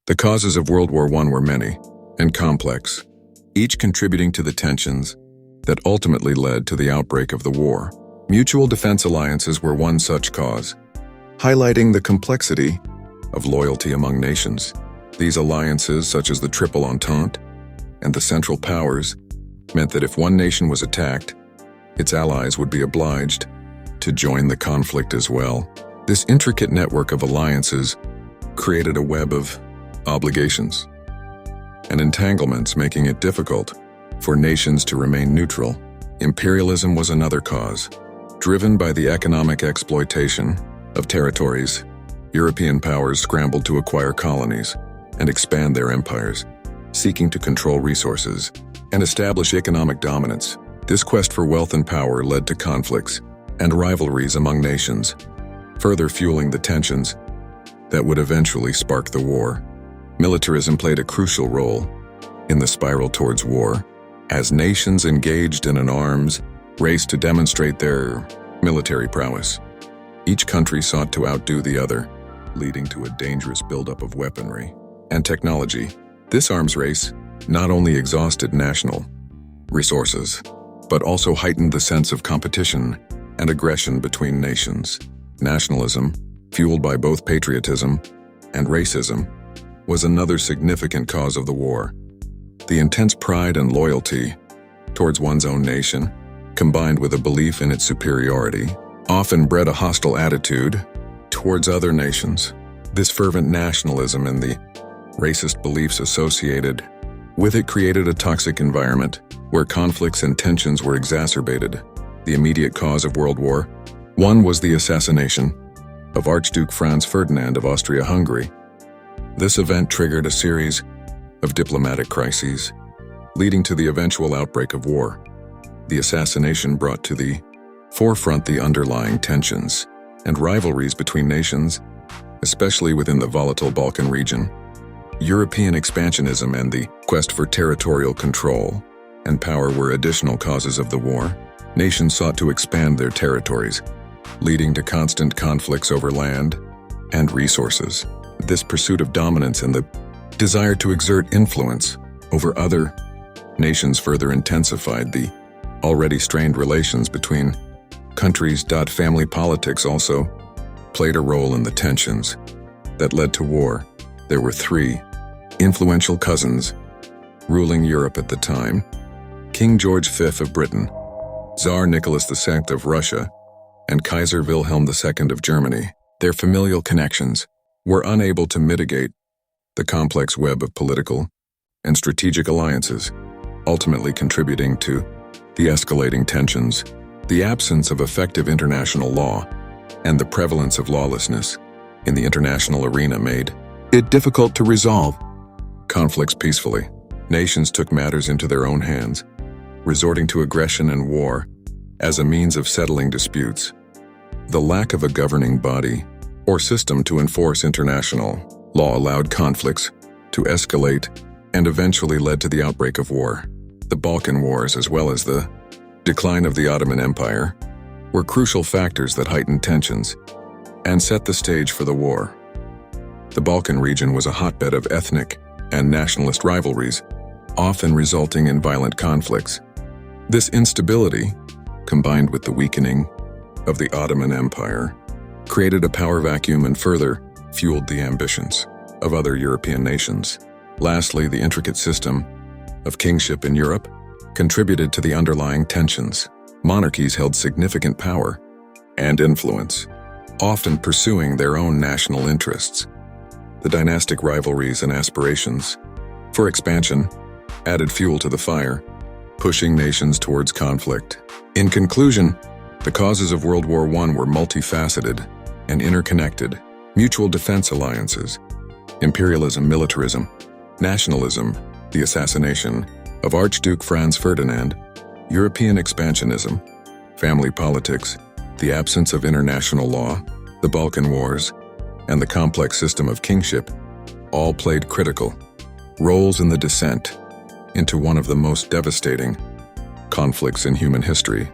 The causes of World War I were many and complex, each contributing to the tensions that ultimately led to the outbreak of the war. Mutual defense alliances were one such cause, highlighting the complexity of loyalty among nations. These alliances, such as the Triple Entente and the Central Powers, meant that if one nation was attacked, its allies would be obliged to join the conflict as well. This intricate network of alliances created a web of obligations and entanglements, making it difficult for nations to remain neutral. Imperialism was another cause. Driven by the economic exploitation of territories, European powers scrambled to acquire colonies and expand their empires, seeking to control resources and establish economic dominance. This quest for wealth and power led to conflicts and rivalries among nations, further fueling the tensions that would eventually spark the war. Militarism played a crucial role in the spiral towards war, as nations engaged in an arms race to demonstrate their military prowess. Each country sought to outdo the other, leading to a dangerous buildup of weaponry and technology. This arms race not only exhausted national resources, but also heightened the sense of competition and aggression between nations. Nationalism, fueled by both patriotism and racism, was another significant cause of the war. The intense pride and loyalty towards one's own nation, combined with a belief in its superiority, often bred a hostile attitude towards other nations. This fervent nationalism and the racist beliefs associated with it created a toxic environment where conflicts and tensions were exacerbated. The immediate cause of World War I was the assassination of Archduke Franz Ferdinand of Austria-Hungary. This event triggered a series of diplomatic crises, leading to the eventual outbreak of war. The assassination brought to the forefront the underlying tensions and rivalries between nations, especially within the volatile Balkan region. European expansionism and the quest for territorial control and power were additional causes of the war. Nations sought to expand their territories, leading to constant conflicts over land and resources. This pursuit of dominance and the desire to exert influence over other nations further intensified the already strained relations between countries. Family politics also played a role in the tensions that led to war. There were three influential cousins ruling Europe at the time: King George V of Britain, Tsar Nicholas II of Russia, and Kaiser Wilhelm II of Germany. Their familial connections were unable to mitigate the complex web of political and strategic alliances, ultimately contributing to the escalating tensions. The absence of effective international law and the prevalence of lawlessness in the international arena made it difficult to resolve conflicts peacefully. Nations took matters into their own hands, resorting to aggression and war as a means of settling disputes. The lack of a governing body or system to enforce international law allowed conflicts to escalate and eventually led to the outbreak of war. The Balkan Wars, as well as the decline of the Ottoman Empire, were crucial factors that heightened tensions and set the stage for the war. The Balkan region was a hotbed of ethnic and nationalist rivalries, often resulting in violent conflicts. This instability, combined with the weakening of the Ottoman Empire, created a power vacuum and further fueled the ambitions of other European nations. Lastly, the intricate system of kingship in Europe contributed to the underlying tensions. Monarchies held significant power and influence, often pursuing their own national interests. The dynastic rivalries and aspirations for expansion added fuel to the fire, pushing nations towards conflict. In conclusion, the causes of World War I were multifaceted and interconnected. Mutual defense alliances, imperialism, militarism, nationalism, the assassination of Archduke Franz Ferdinand, European expansionism, family politics, the absence of international law, the Balkan Wars, and the complex system of kingship all played critical roles in the descent into one of the most devastating conflicts in human history.